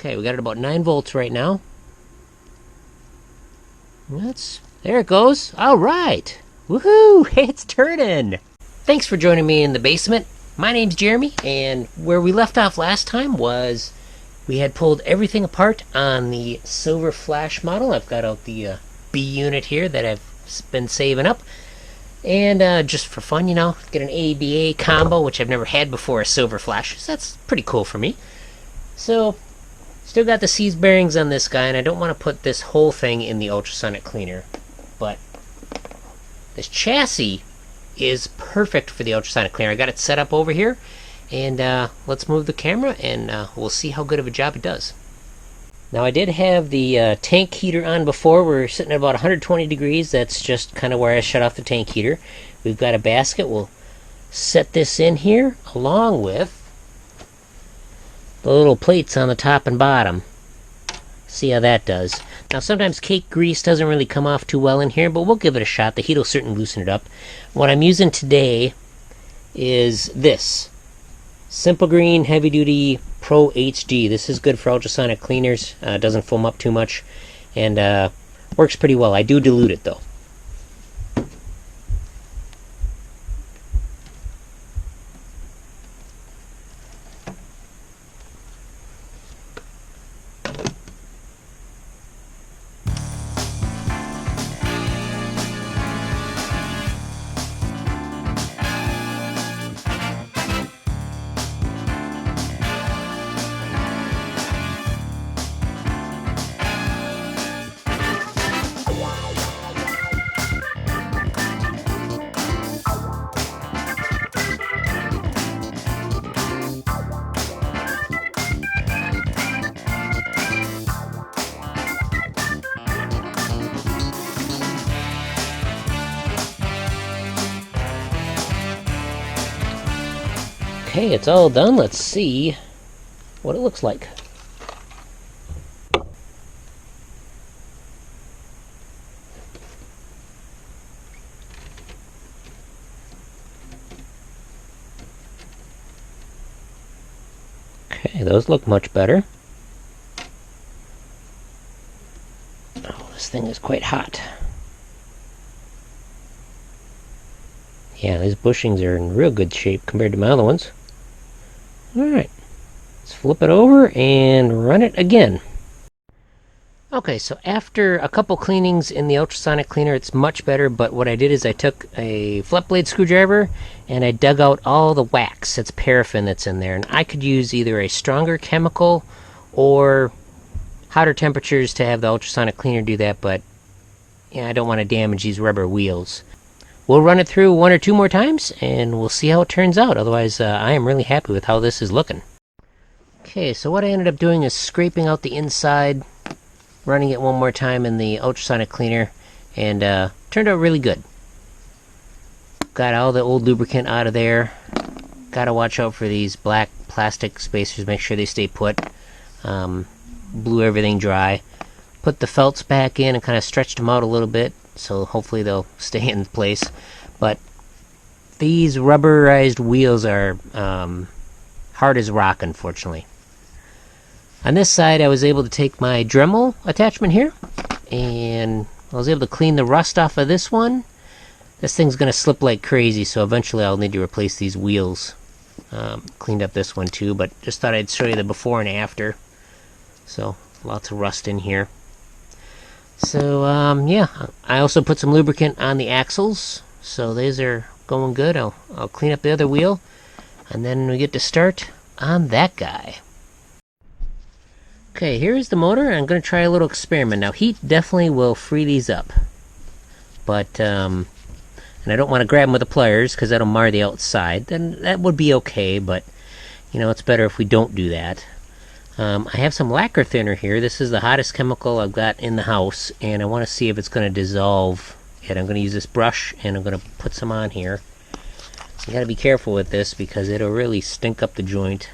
Okay, we got it about 9 volts right now. There it goes. All right. Woohoo! It's turning. Thanks for joining me in the basement. My name's Jeremy, and where we left off last time was we had pulled everything apart on the silver flash model. I've got out the B unit here that I've been saving up. And just for fun, get an ABA combo, which I've never had before, a silver flash. So that's pretty cool for me. So, still got the seized bearings on this guy, and I don't want to put this whole thing in the ultrasonic cleaner. But this chassis is perfect for the ultrasonic cleaner. I got it set up over here, and let's move the camera, and we'll see how good of a job it does. Now, I did have the tank heater on before. We're sitting at about 120 degrees. That's just kind of where I shut off the tank heater. We've got a basket. We'll set this in here along with the little plates on the top and bottom. See how that does. Now, sometimes cake grease doesn't really come off too well in here, but we'll give it a shot. The heat will certainly loosen it up. What I'm using today is this Simple Green Heavy Duty Pro HD. This is good for ultrasonic cleaners. Doesn't foam up too much, and works pretty well. I do dilute it though. Okay, it's all done. Let's see what it looks like. Okay, those look much better. Oh, this thing is quite hot. Yeah, these bushings are in real good shape compared to my other ones. Alright, let's flip it over and run it again. Okay, so after a couple cleanings in the ultrasonic cleaner, it's much better, but what I did is I took a flat blade screwdriver and I dug out all the wax. It's paraffin that's in there, and I could use either a stronger chemical or hotter temperatures to have the ultrasonic cleaner do that, but yeah, I don't want to damage these rubber wheels. We'll run it through 1 or 2 more times, and we'll see how it turns out. Otherwise, I am really happy with how this is looking. Okay, so what I ended up doing is scraping out the inside, running it 1 more time in the ultrasonic cleaner, and turned out really good. Got all the old lubricant out of there. Gotta watch out for these black plastic spacers, make sure they stay put. Blew everything dry. Put the felts back in and kind of stretched them out a little bit, so hopefully they'll stay in place. But these rubberized wheels are hard as rock, unfortunately. On this side, I was able to take my Dremel attachment here, and I was able to clean the rust off of this one. This thing's going to slip like crazy, so eventually I'll need to replace these wheels. Cleaned up this one too, but just thought I'd show you the before and after. So, lots of rust in here. So, yeah, I also put some lubricant on the axles, so these are going good. I'll clean up the other wheel, and then we get to start on that guy. Okay, here's the motor. I'm going to try a little experiment. Now, heat definitely will free these up, but, and I don't want to grab them with the pliers, because that'll mar the outside. Then that would be okay, but, it's better if we don't do that. I have some lacquer thinner here. This is the hottest chemical I've got in the house, and I want to see if it's going to dissolve it. I'm going to use this brush, and I'm going to put some on here. You got to be careful with this because it'll really stink up the joint.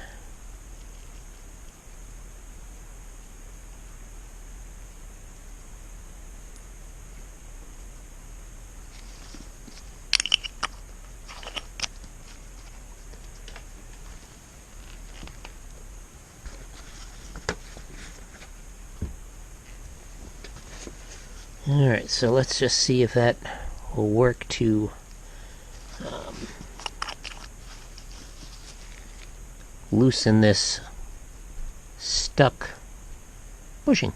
Alright, so let's just see if that will work to loosen this stuck bushing.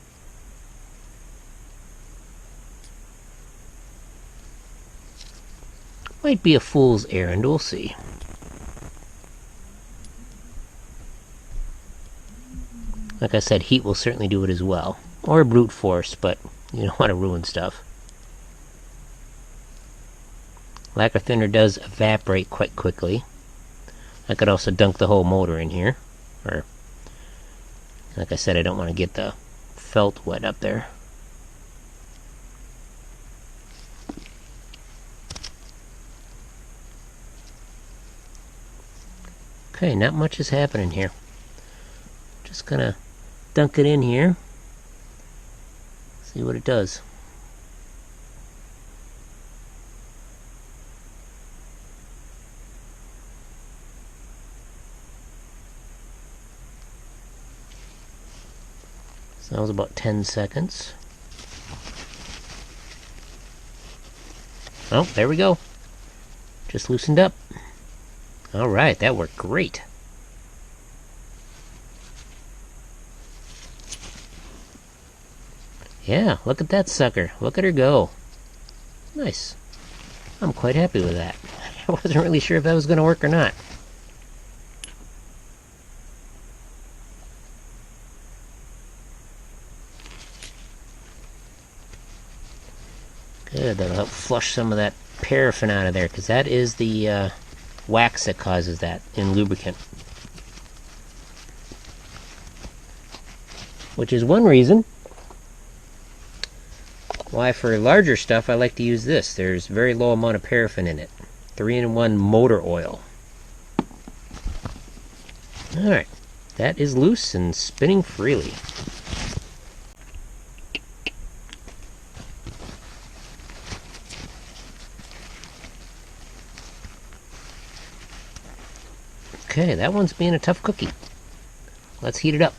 Might be a fool's errand, we'll see. Like I said, heat will certainly do it as well. Or brute force, but you don't want to ruin stuff. Lacquer thinner does evaporate quite quickly. I could also dunk the whole motor in here. Or, like I said, I don't want to get the felt wet up there. Okay, not much is happening here. Just gonna dunk it in here. See what it does. So that was about 10 seconds. Oh, there we go. Just loosened up. Alright, that worked great. Yeah, look at that sucker. Look at her go. Nice. I'm quite happy with that. I wasn't really sure if that was going to work or not. Good, that'll help flush some of that paraffin out of there, because that is the wax that causes that in lubricant. Which is one reason why for larger stuff I like to use this. There's very low amount of paraffin in it. 3-in-1 motor oil. Alright, that is loose and spinning freely. Okay, that one's being a tough cookie. Let's heat it up.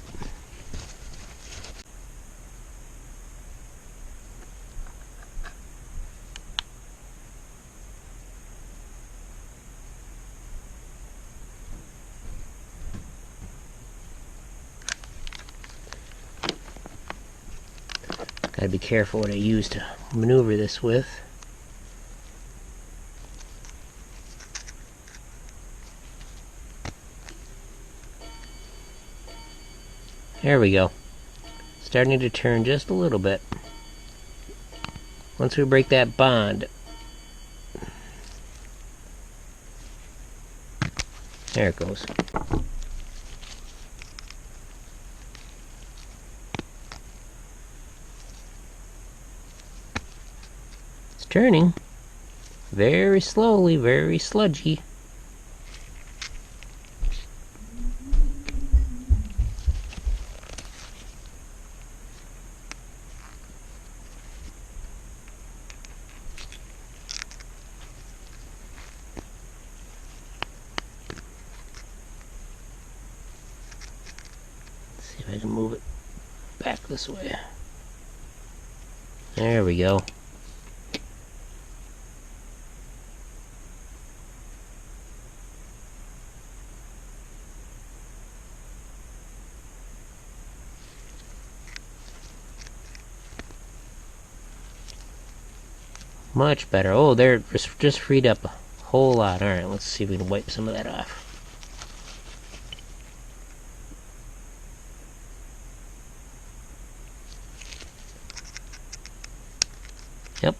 Gotta be careful what I use to maneuver this with. There we go. Starting to turn just a little bit. Once we break that bond. There it goes. It's turning. Very slowly, very sludgy. See if I can move it back this way. There we go. Much better. Oh, there, just freed up a whole lot. Alright, let's see if we can wipe some of that off. Yep.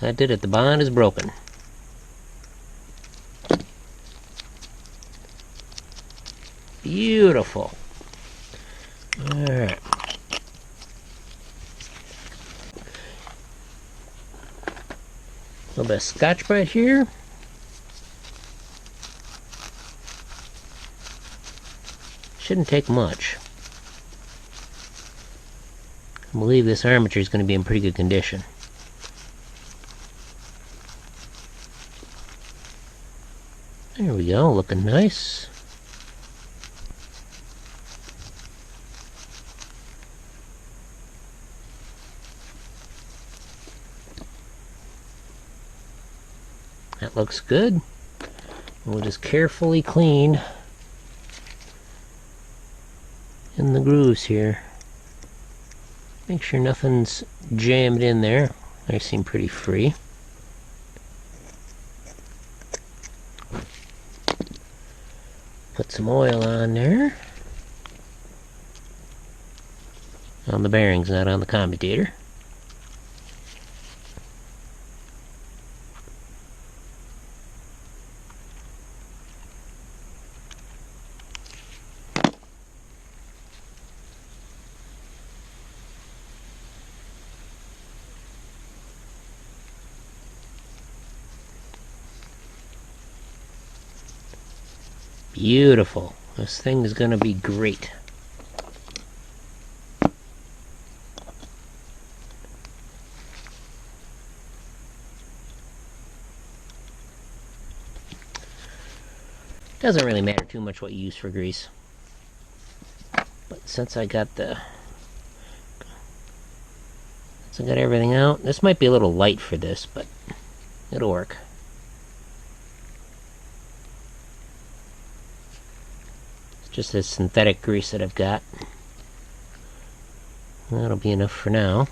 That did it. The bond is broken. Beautiful. Alright. A little bit of Scotch-Brite here. Shouldn't take much. I believe this armature is going to be in pretty good condition. There we go, looking nice. That looks good. We'll just carefully clean in the grooves here. Make sure nothing's jammed in there. They seem pretty free. Put some oil on there. On the bearings, not on the commutator. Beautiful. This thing is going to be great. Doesn't really matter too much what you use for grease. But since I got everything out, this might be a little light for this, but it'll work. It's just this synthetic grease that I've got. That'll be enough for now.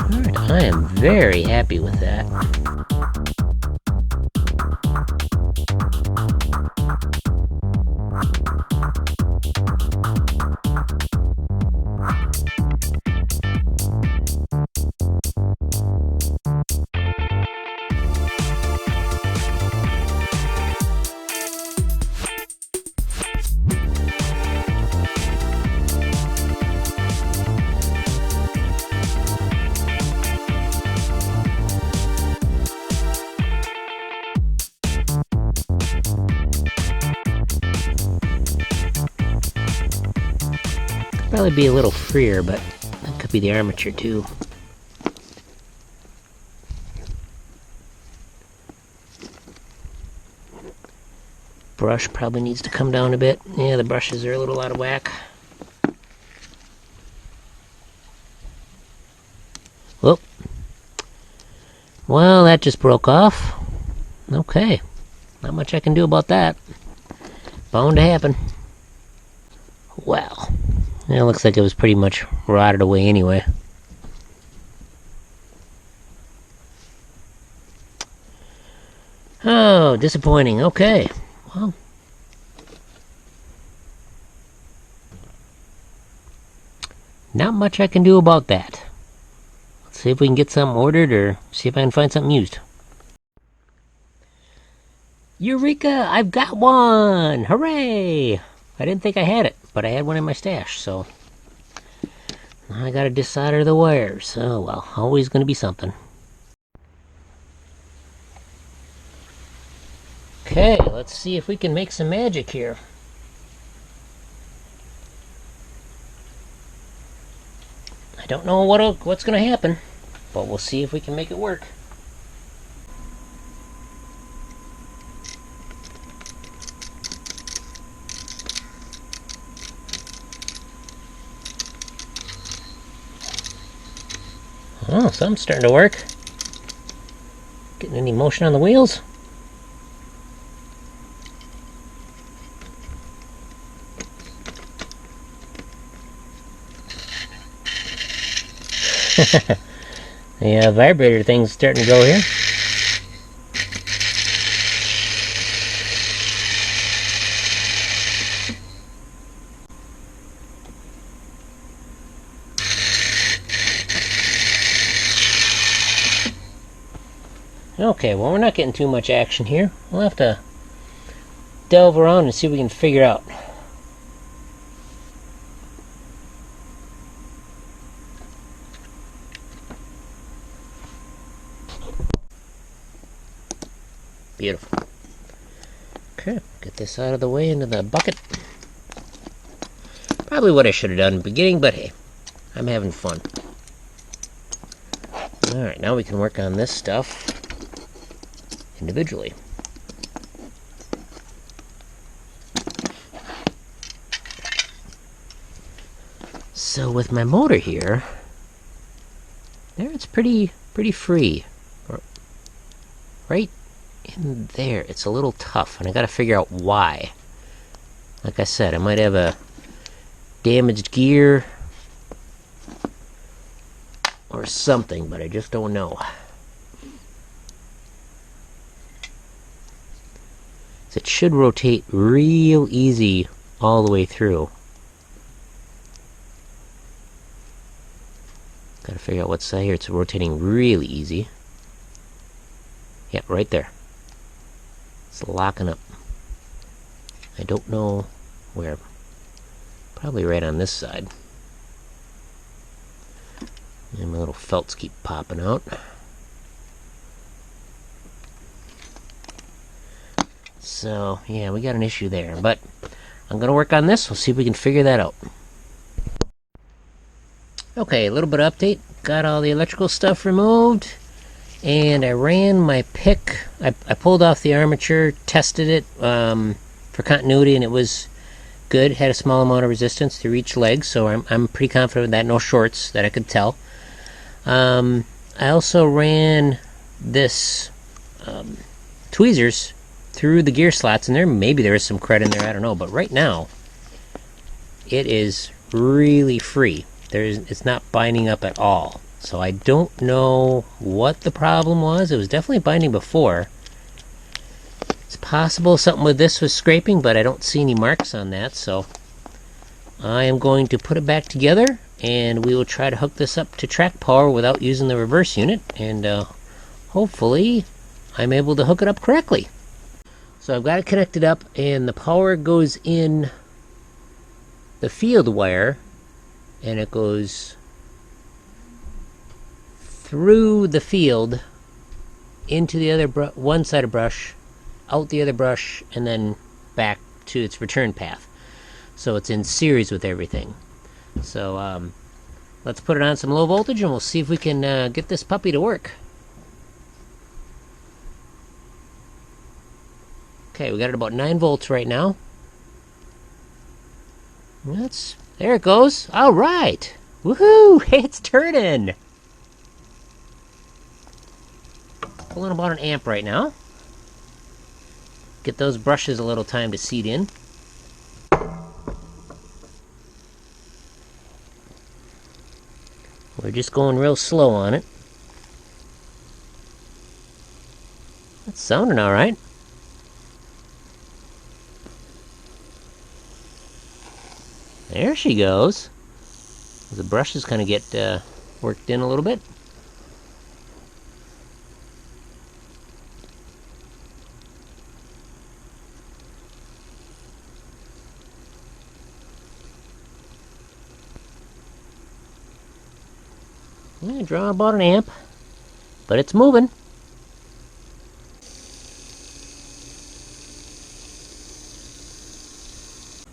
Alright, I am very happy with that. Probably be a little freer, but that could be the armature too. Brush probably needs to come down a bit. Yeah, the brushes are a little out of whack. Whoop. Well, that just broke off. Okay. Not much I can do about that. Bound to happen. Well, it looks like it was pretty much rotted away anyway. Oh, disappointing. Okay. Well, not much I can do about that. Let's see if we can get something ordered or see if I can find something used. Eureka! I've got one! Hooray! I didn't think I had it, but I had one in my stash, so I gotta desolder the wires. Oh well, always gonna be something. Okay, let's see if we can make some magic here. I don't know what's gonna happen, but we'll see if we can make it work. Oh, something's starting to work. Getting any motion on the wheels? The vibrator thing's starting to go here. Okay, well, we're not getting too much action here. We'll have to delve around and see what we can figure out. Beautiful. Okay, get this out of the way into the bucket. Probably what I should have done in the beginning, but hey, I'm having fun. Alright, now we can work on this stuff individually. So with my motor here, there it's pretty free. Right in there, it's a little tough, and I gotta figure out why. Like I said, I might have a damaged gear or something, but I just don't know. So it should rotate real easy all the way through. Gotta figure out what side here. It's rotating really easy. Yeah, right there. It's locking up. I don't know where. Probably right on this side. And my little felts keep popping out. So, yeah, we got an issue there. But I'm going to work on this. We'll see if we can figure that out. Okay, a little bit of update. Got all the electrical stuff removed. And I ran my pick. I pulled off the armature, tested it for continuity, and it was good. Had a small amount of resistance through each leg, so I'm pretty confident with that. No shorts that I could tell. I also ran this tweezers through the gear slots, and maybe there is some crud in there, I don't know. But right now, it is really free. It's not binding up at all. So I don't know what the problem was. It was definitely binding before. It's possible something with this was scraping, but I don't see any marks on that. So I am going to put it back together, and we will try to hook this up to track power without using the reverse unit. And hopefully I'm able to hook it up correctly. So I've got it connected up, and the power goes in the field wire, and it goes through the field into the other one side of brush, out the other brush, and then back to its return path. So it's in series with everything. So let's put it on some low voltage, and we'll see if we can get this puppy to work. Okay, we got it about 9 volts right now. There it goes. All right. Woohoo! It's turning. Pulling about an amp right now. Get those brushes a little time to seat in. We're just going real slow on it. It's sounding all right. There she goes. The brushes kind of get worked in a little bit. Yeah, draw about an amp, but it's moving.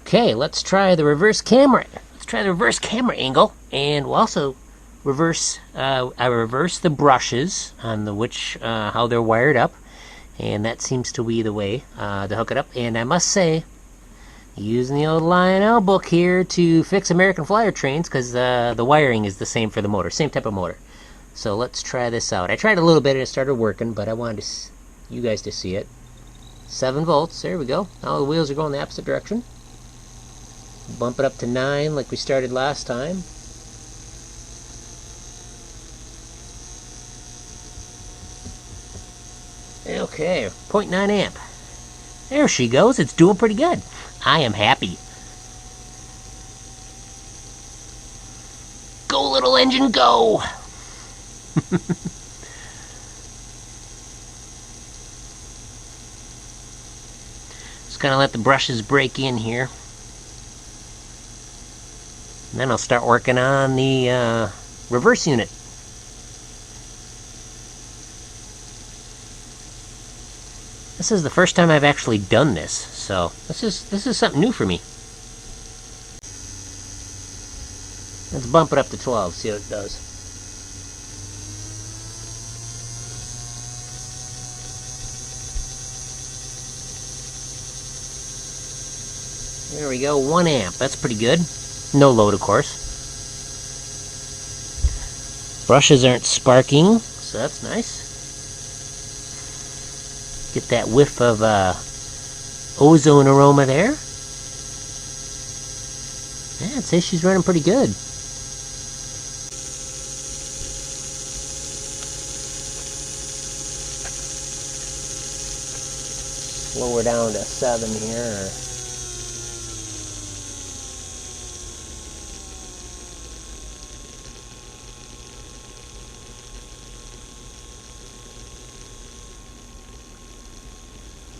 Okay, let's try the reverse camera. Let's try the reverse camera angle, and we'll also reverse. I reverse the brushes on how they're wired up, and that seems to be the way to hook it up. And I must say, using the old Lionel book here to fix American Flyer trains, because the wiring is the same for the motor, same type of motor. So let's try this out. I tried a little bit and it started working, but I wanted you guys to see it. 7 volts, there we go. Now the wheels are going the opposite direction. Bump it up to 9 like we started last time. Okay, 0.9 amp. There she goes. It's doing pretty good. I am happy. Go, little engine, go! Just gonna let the brushes break in here. And then I'll start working on the reverse unit. This is the first time I've actually done this, so this is something new for me. Let's bump it up to 12, see what it does. There we go, 1 amp. That's pretty good. No load, of course. Brushes aren't sparking, so that's nice. Get that whiff of ozone aroma there. Yeah, I'd say she's running pretty good. Slow her down to 7 here.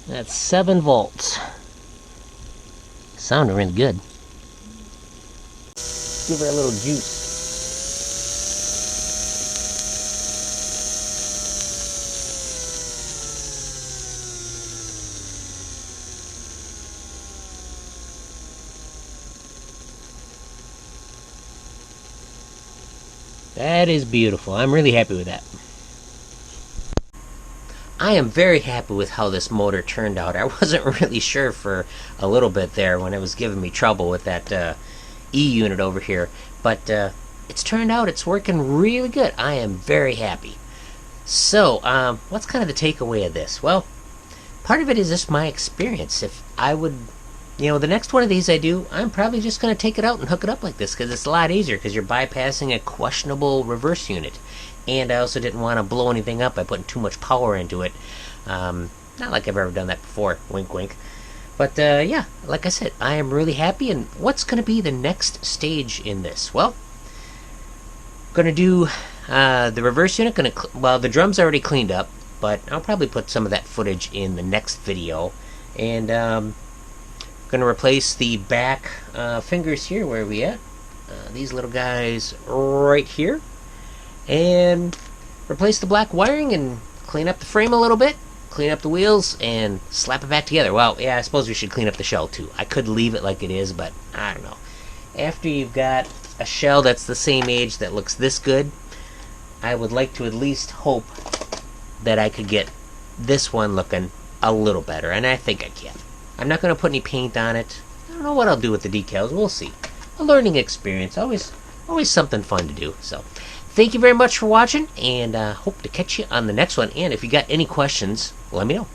That's 7 volts. Sounding really good. Give her a little juice. That is beautiful. I'm really happy with that. I am very happy with how this motor turned out. I wasn't really sure for a little bit there when it was giving me trouble with that E-unit over here. But it's turned out it's working really good. I am very happy. So, what's kind of the takeaway of this? Well, part of it is just my experience. If I would, the next one of these I do, I'm probably just going to take it out and hook it up like this because it's a lot easier because you're bypassing a questionable reverse unit. And I also didn't want to blow anything up by putting too much power into it. Not like I've ever done that before, wink wink. But yeah, like I said, I am really happy. And what's going to be the next stage in this? Well, going to do the reverse unit. Well, the drum's already cleaned up, but I'll probably put some of that footage in the next video. And going to replace the back fingers here. Where are we at? These little guys right here. And replace the black wiring and clean up the frame a little bit, clean up the wheels, and slap it back together. Well, yeah, I suppose we should clean up the shell too. I could leave it like it is, but I don't know. After you've got a shell that's the same age that looks this good, I would like to at least hope that I could get this one looking a little better, and I think I can. I'm not going to put any paint on it. I don't know what I'll do with the decals. We'll see. A learning experience. Always something fun to do. So, thank you very much for watching, and hope to catch you on the next one. And if you got any questions, let me know.